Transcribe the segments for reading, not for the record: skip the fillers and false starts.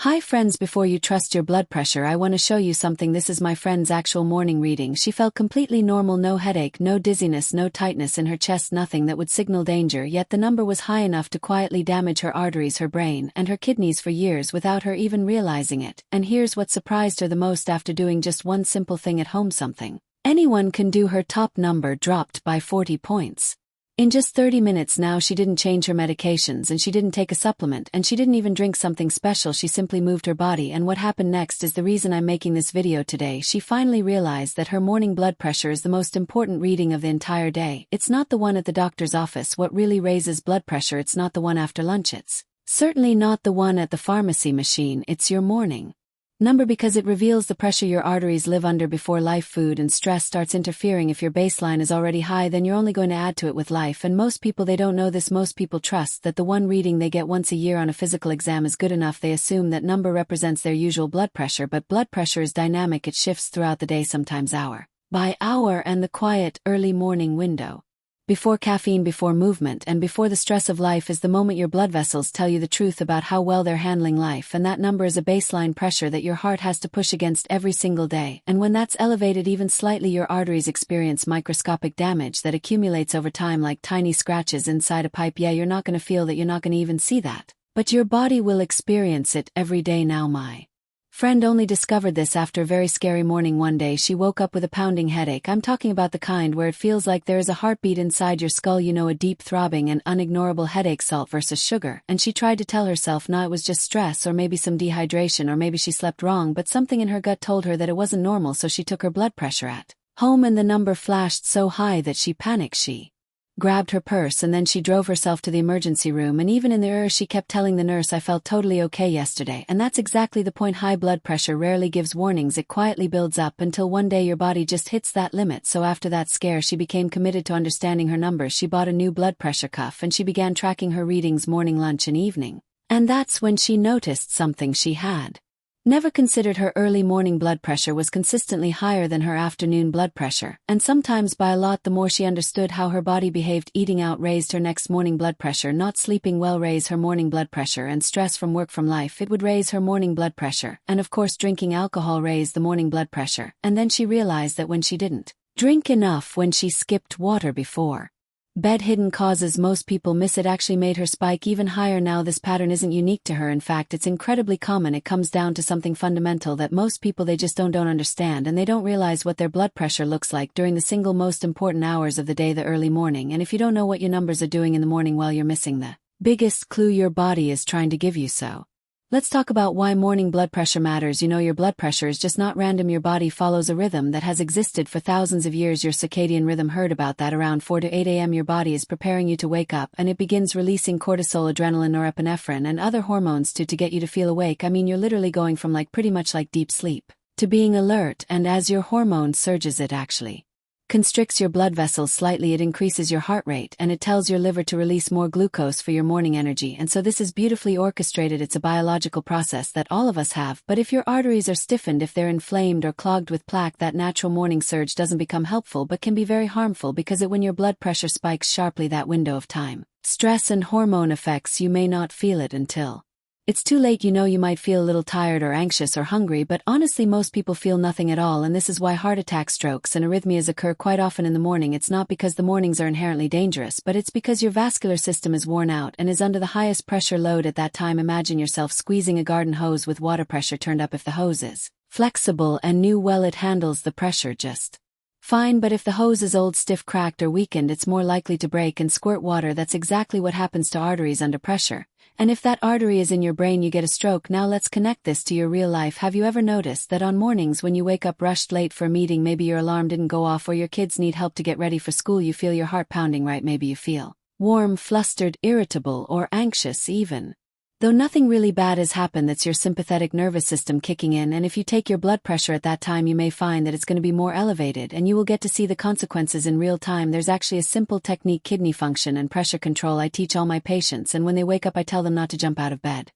Hi friends, before you trust your blood pressure, I want to show you something. This is my friend's actual morning reading. She felt completely normal, no headache, no dizziness, no tightness in her chest, nothing that would signal danger, yet the number was high enough to quietly damage her arteries, her brain, and her kidneys for years without her even realizing it. And here's what surprised her the most: after doing just one simple thing at home, something anyone can do, her top number dropped by 40 points. In just 30 minutes now. She didn't change her medications, and she didn't take a supplement, and she didn't even drink something special. She simply moved her body, and what happened next is the reason I'm making this video today. She finally realized that her morning blood pressure is the most important reading of the entire day. It's not the one at the doctor's office. What really raises blood pressure, it's not the one after lunch. It's certainly not the one at the pharmacy machine. It's your morning number, because it reveals the pressure your arteries live under before life, food and stress starts interfering. If your baseline is already high, then you're only going to add to it with life. And most people, they don't know this. Most people trust that the one reading they get once a year on a physical exam is good enough. They assume that number represents their usual blood pressure, but blood pressure is dynamic. It shifts throughout the day, sometimes hour by hour, and the quiet, early morning window before caffeine, before movement, and before the stress of life is the moment your blood vessels tell you the truth about how well they're handling life. And that number is a baseline pressure that your heart has to push against every single day. And when that's elevated even slightly, your arteries experience microscopic damage that accumulates over time like tiny scratches inside a pipe. Yeah, you're not going to feel that, you're not going to even see that, but your body will experience it every day. Now, my friend only discovered this after a very scary morning. One day she woke up with a pounding headache. I'm talking about the kind where it feels like there is a heartbeat inside your skull, you know, a deep throbbing and unignorable headache. Salt versus sugar. And she tried to tell herself, nah, it was just stress, or maybe some dehydration, or maybe she slept wrong, but something in her gut told her that it wasn't normal. So she took her blood pressure at home, and the number flashed so high that she panicked. She grabbed her purse, and then she drove herself to the emergency room. And even in the she kept telling the nurse, I felt totally okay yesterday. And that's exactly the point. High blood pressure rarely gives warnings. It quietly builds up until one day your body just hits that limit. So after that scare, she became committed to understanding her numbers. She bought a new blood pressure cuff, and she began tracking her readings morning, lunch, and evening. And that's when she noticed something she had never considered. Her early morning blood pressure was consistently higher than her afternoon blood pressure, and sometimes by a lot. The more she understood how her body behaved, eating out raised her next morning blood pressure, not sleeping well raised her morning blood pressure, and stress from work, from life, it would raise her morning blood pressure, and of course drinking alcohol raised the morning blood pressure. And then she realized that when she didn't drink enough, when she skipped water before bed, hidden causes most people miss, it actually made her spike even higher. Now this pattern isn't unique to her. In fact, it's incredibly common. It comes down to something fundamental that most people, they just don't understand, and they don't realize what their blood pressure looks like during the single most important hours of the day, the early morning. And if you don't know what your numbers are doing in the morning, well, you're missing the biggest clue your body is trying to give you. So let's talk about why morning blood pressure matters. You know, your blood pressure is just not random. Your body follows a rhythm that has existed for thousands of years. Your circadian rhythm, heard about that? Around 4 to 8 a.m. your body is preparing you to wake up, and it begins releasing cortisol, adrenaline, norepinephrine, and other hormones to get you to feel awake. I mean, you're literally going from pretty much like deep sleep to being alert. And as your hormone surges, it actually constricts your blood vessels slightly. It increases your heart rate, and it tells your liver to release more glucose for your morning energy. And so this is beautifully orchestrated. It's a biological process that all of us have. But if your arteries are stiffened, if they're inflamed or clogged with plaque, that natural morning surge doesn't become helpful, but can be very harmful, because when your blood pressure spikes sharply, that window of time, stress and hormone effects, you may not feel it until it's too late. You know, you might feel a little tired or anxious or hungry, but honestly most people feel nothing at all. And this is why heart attacks, strokes, and arrhythmias occur quite often in the morning. It's not because the mornings are inherently dangerous, but it's because your vascular system is worn out and is under the highest pressure load at that time. Imagine yourself squeezing a garden hose with water pressure turned up. If the hose is flexible and new, well, it handles the pressure just fine, but if the hose is old, stiff, cracked, or weakened, it's more likely to break and squirt water. That's exactly what happens to arteries under pressure. And if that artery is in your brain, you get a stroke. Now let's connect this to your real life. Have you ever noticed that on mornings when you wake up rushed late for a meeting, maybe your alarm didn't go off, or your kids need help to get ready for school, you feel your heart pounding, right? Maybe you feel warm, flustered, irritable, or anxious even though nothing really bad has happened. That's your sympathetic nervous system kicking in. And if you take your blood pressure at that time, you may find that it's going to be more elevated, and you will get to see the consequences in real time. There's actually a simple technique: kidney function and pressure control. I teach all my patients, and when they wake up, I tell them not to jump out of bed.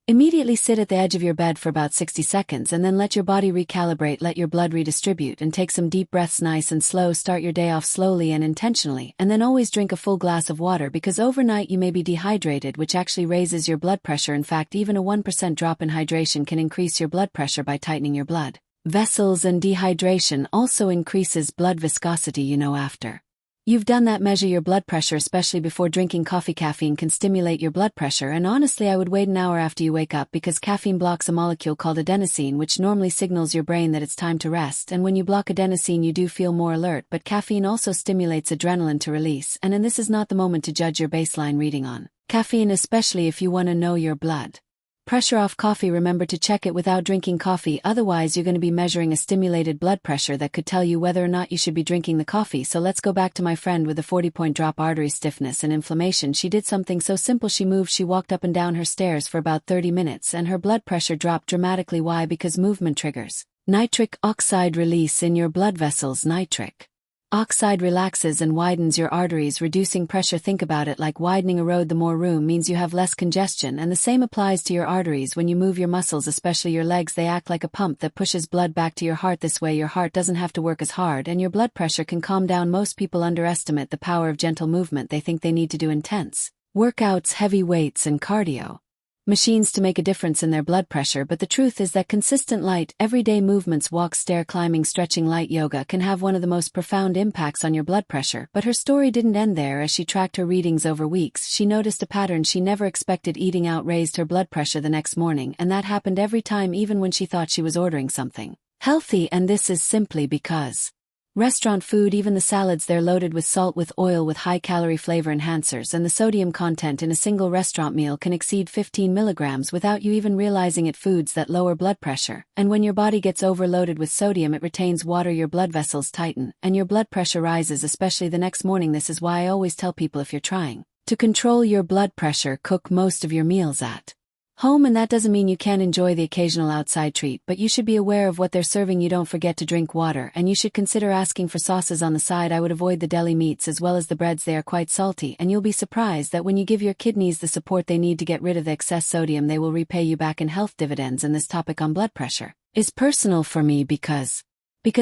Immediately sit at the edge of your bed for about 60 seconds and then let your body recalibrate, let your blood redistribute, and take some deep breaths nice and slow. Start your day off slowly and intentionally, and then always drink a full glass of water because overnight you may be dehydrated, which actually raises your blood pressure. In fact, even a 1% drop in hydration can increase your blood pressure by tightening your blood vessels, and dehydration also increases blood viscosity. After you've done that, measure your blood pressure, especially before drinking coffee. Caffeine can stimulate your blood pressure, and honestly I would wait an hour after you wake up because caffeine blocks a molecule called adenosine, which normally signals your brain that it's time to rest, and when you block adenosine you do feel more alert. But caffeine also stimulates adrenaline to release, and this is not the moment to judge your baseline reading on caffeine, especially if you want to know your blood pressure off coffee. Remember to check it without drinking coffee, otherwise you're going to be measuring a stimulated blood pressure that could tell you whether or not you should be drinking the coffee. So let's go back to my friend with the 40-point drop, artery stiffness and inflammation. She did something so simple. She walked up and down her stairs for about 30 minutes and her blood pressure dropped dramatically. Why? Because movement triggers nitric oxide release in your blood vessels. Nitric oxide relaxes and widens your arteries, reducing pressure. Think about it like widening a road. The more room means you have less congestion, and the same applies to your arteries. When you move your muscles, especially your legs, they act like a pump that pushes blood back to your heart. This way your heart doesn't have to work as hard and your blood pressure can calm down. Most people underestimate the power of gentle movement. They think they need to do intense workouts, heavy weights, and cardio machines to make a difference in their blood pressure, but the truth is that consistent light, everyday movements, walk, stair climbing, stretching, light yoga can have one of the most profound impacts on your blood pressure. But her story didn't end there. As she tracked her readings over weeks, she noticed a pattern she never expected. Eating out raised her blood pressure the next morning, and that happened every time, even when she thought she was ordering something healthy. And this is simply because restaurant food, even the salads, they're loaded with salt, with oil, with high-calorie flavor enhancers, and the sodium content in a single restaurant meal can exceed 15 milligrams without you even realizing it. Foods that lower blood pressure, and when your body gets overloaded with sodium, it retains water, your blood vessels tighten, and your blood pressure rises, especially the next morning. This is why I always tell people, if you're trying to control your blood pressure, cook most of your meals at home. And that doesn't mean you can't enjoy the occasional outside treat, but you should be aware of what they're serving you. Don't forget to drink water, and you should consider asking for sauces on the side. I would avoid the deli meats as well as the breads. They are quite salty, and you'll be surprised that when you give your kidneys the support they need to get rid of the excess sodium, they will repay you back in health dividends. And this topic on blood pressure is personal for me because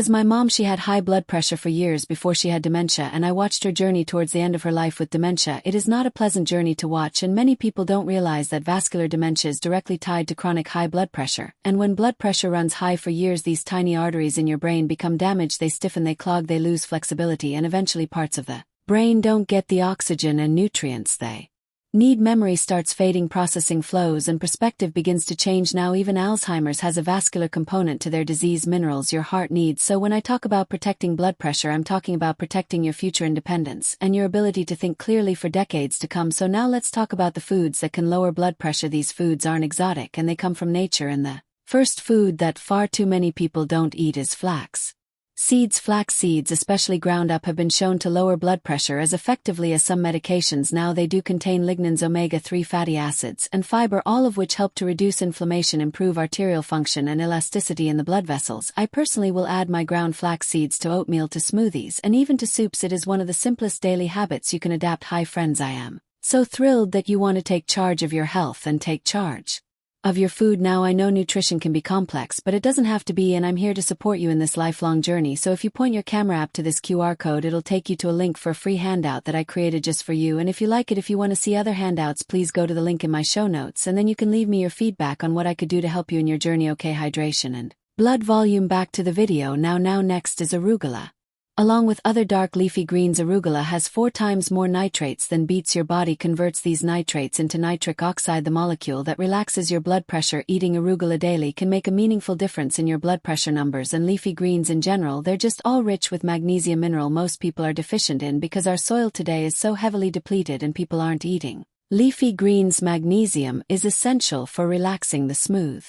my mom, she had high blood pressure for years before she had dementia, and I watched her journey towards the end of her life with dementia. It is not a pleasant journey to watch, and many people don't realize that vascular dementia is directly tied to chronic high blood pressure. And when blood pressure runs high for years, these tiny arteries in your brain become damaged. They stiffen, they clog, they lose flexibility, and eventually parts of the brain don't get the oxygen and nutrients they need. Memory starts fading, processing flows, and perspective begins to change. Now even Alzheimer's has a vascular component to their disease. Minerals your heart needs. So when I talk about protecting blood pressure, I'm talking about protecting your future independence and your ability to think clearly for decades to come. So now let's talk about the foods that can lower blood pressure. These foods aren't exotic, and they come from nature, and the first food that far too many people don't eat is flax seeds. Flax seeds, especially ground up, have been shown to lower blood pressure as effectively as some medications. Now they do contain lignans, omega-3 fatty acids, and fiber, all of which help to reduce inflammation, improve arterial function and elasticity in the blood vessels. I personally will add my ground flax seeds to oatmeal, to smoothies, and even to soups. It is one of the simplest daily habits you can adapt. Hi friends, I am so thrilled that you want to take charge of your health and take charge of your food. Now I know nutrition can be complex, but it doesn't have to be, and I'm here to support you in this lifelong journey. So if you point your camera app to this QR code, it'll take you to a link for a free handout that I created just for you. And if you like it, if you want to see other handouts, please go to the link in my show notes, and then you can leave me your feedback on what I could do to help you in your journey. Okay, hydration and blood volume. Back to the video now. Next is arugula. Along with other dark leafy greens, arugula has 4 times more nitrates than beets. Your body converts these nitrates into nitric oxide, the molecule that relaxes your blood pressure. Eating arugula daily can make a meaningful difference in your blood pressure numbers. And leafy greens in general, they're just all rich with magnesium, mineral most people are deficient in because our soil today is so heavily depleted and people aren't eating leafy greens. Magnesium is essential for relaxing the smooth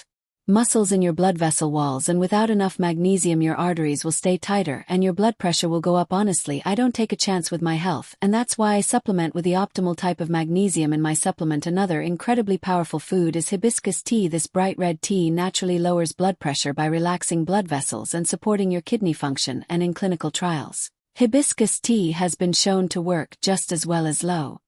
muscles in your blood vessel walls, and without enough magnesium your arteries will stay tighter and your blood pressure will go up. Honestly, I don't take a chance with my health, and that's why I supplement with the optimal type of magnesium in my supplement. Another incredibly powerful food is hibiscus tea. This bright red tea naturally lowers blood pressure by relaxing blood vessels and supporting your kidney function, and in clinical trials, hibiscus tea has been shown to work just as well as low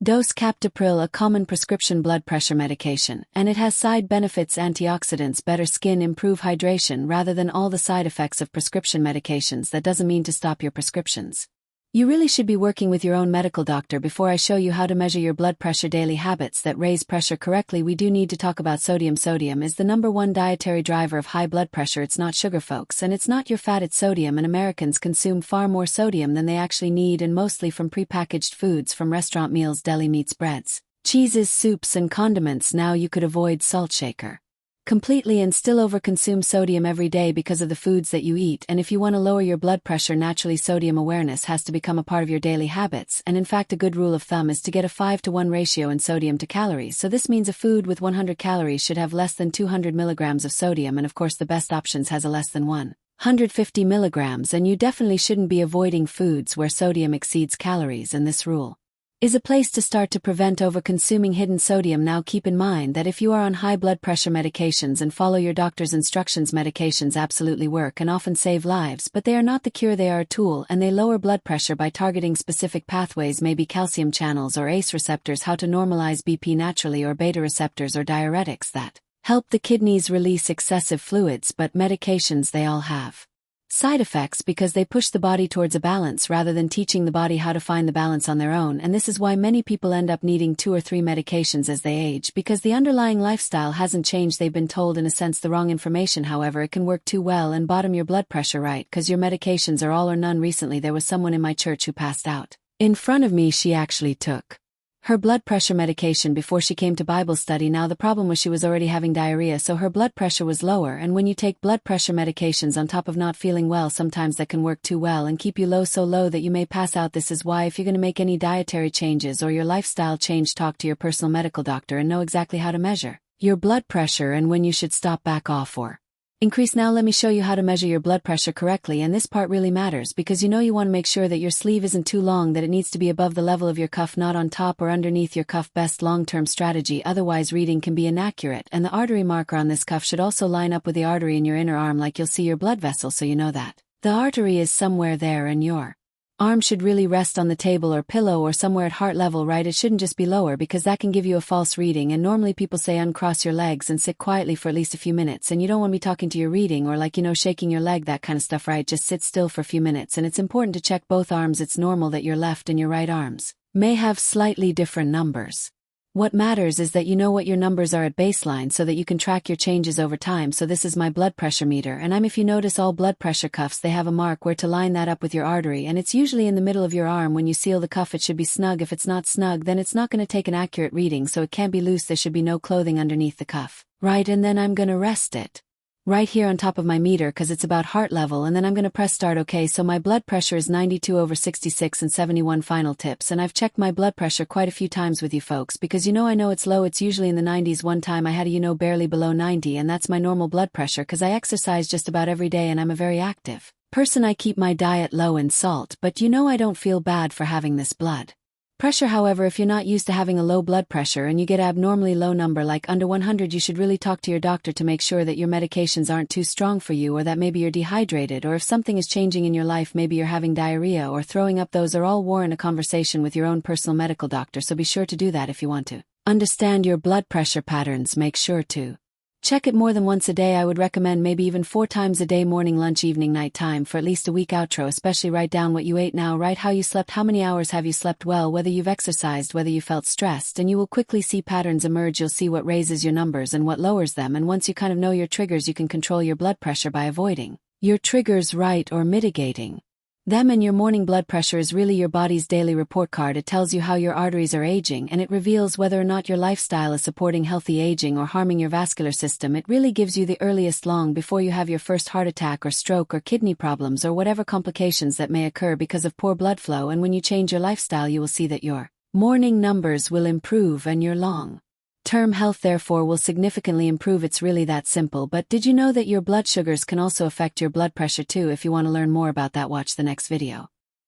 Dose Captopril, a common prescription blood pressure medication, and it has side benefits: antioxidants, better skin, improve hydration, rather than all the side effects of prescription medications. That doesn't mean to stop your prescriptions. You really should be working with your own medical doctor before I show you how to measure your blood pressure. Daily habits that raise pressure correctly. We do need to talk about sodium. Sodium is the #1 dietary driver of high blood pressure. It's not sugar, folks, and it's not your fat, it's sodium, and Americans consume far more sodium than they actually need, and mostly from prepackaged foods, from restaurant meals, deli meats, breads, cheeses, soups, and condiments. Now you could avoid salt shaker completely and still overconsume sodium every day because of the foods that you eat. And if you want to lower your blood pressure naturally, sodium awareness has to become a part of your daily habits. And in fact, a good rule of thumb is to get a 5-to-1 ratio in sodium to calories. So this means a food with 100 calories should have less than 200 milligrams of sodium, and of course the best options has a less than 150 milligrams, and you definitely shouldn't be avoiding foods where sodium exceeds calories, and this rule is a place to start to prevent over-consuming hidden sodium. Now keep in mind that if you are on high blood pressure medications and follow your doctor's instructions, medications absolutely work and often save lives, but they are not the cure. They are a tool, and they lower blood pressure by targeting specific pathways, maybe calcium channels or ACE receptors, how to normalize BP naturally, or beta receptors or diuretics that help the kidneys release excessive fluids. But medications, they all have side effects because they push the body towards a balance rather than teaching the body how to find the balance on their own. And this is why many people end up needing 2 or 3 medications as they age, because the underlying lifestyle hasn't changed. They've been told, in a sense, the wrong information. However, it can work too well and bottom your blood pressure, right? Because your medications are all or none. Recently there was someone in my church who passed out in front of me. She actually took her blood pressure medication before she came to Bible study. Now the problem was she was already having diarrhea, so her blood pressure was lower, and when you take blood pressure medications on top of not feeling well, sometimes that can work too well and keep you low, so low that you may pass out. This is why if you're going to make any dietary changes or your lifestyle change, talk to your personal medical doctor and know exactly how to measure your blood pressure and when you should stop, back off, or increase. Now let me show you how to measure your blood pressure correctly, and this part really matters because you want to make sure that your sleeve isn't too long, that it needs to be above the level of your cuff, not on top or underneath your cuff. Best long-term strategy, otherwise reading can be inaccurate. And the artery marker on this cuff should also line up with the artery in your inner arm, like you'll see your blood vessel, so you know that the artery is somewhere there, and your arm should really rest on the table or pillow or somewhere at heart level, right? It shouldn't just be lower, because that can give you a false reading. And normally people say uncross your legs and sit quietly for at least a few minutes, and you don't want to be talking to your reading or shaking your leg, that kind of stuff, right? Just sit still for a few minutes. And it's important to check both arms. It's normal that your left and your right arms may have slightly different numbers. What matters is that you know what your numbers are at baseline so that you can track your changes over time. So this is my blood pressure meter, and if you notice, all blood pressure cuffs, they have a mark where to line that up with your artery, and it's usually in the middle of your arm. When you seal the cuff, it should be snug. If it's not snug, then it's not going to take an accurate reading, so it can't be loose. There should be no clothing underneath the cuff, right? And then I'm going to rest it right here on top of my meter because it's about heart level, and then I'm going to press start. Okay, so my blood pressure is 92/66 and 71. Final tips, and I've checked my blood pressure quite a few times with you folks because I know it's low. It's usually in the 90s. One time I had barely below 90, and that's my normal blood pressure because I exercise just about every day and I'm a very active person. I keep my diet low in salt, but I don't feel bad for having this blood pressure. However, if you're not used to having a low blood pressure and you get abnormally low number like under 100, you should really talk to your doctor to make sure that your medications aren't too strong for you, or that maybe you're dehydrated, or if something is changing in your life, maybe you're having diarrhea or throwing up. Those are all warrant a conversation with your own personal medical doctor, so be sure to do that if you want to understand your blood pressure patterns. Make sure to check it more than once a day. I would recommend maybe even 4 times a day: morning, lunch, evening, night time, for at least a week. Outro, especially write down what you ate now, write how you slept, how many hours have you slept well, whether you've exercised, whether you felt stressed, and you will quickly see patterns emerge. You'll see what raises your numbers and what lowers them, and once you know your triggers, you can control your blood pressure by avoiding your triggers, right, or mitigating them. And your morning blood pressure is really your body's daily report card. It tells you how your arteries are aging, and it reveals whether or not your lifestyle is supporting healthy aging or harming your vascular system. It really gives you the earliest, long before you have your first heart attack or stroke or kidney problems or whatever complications that may occur because of poor blood flow. And when you change your lifestyle, you will see that your morning numbers will improve and your long-term health therefore will significantly improve. It's really that simple. But did you know that your blood sugars can also affect your blood pressure too? If you want to learn more about that, watch the next video.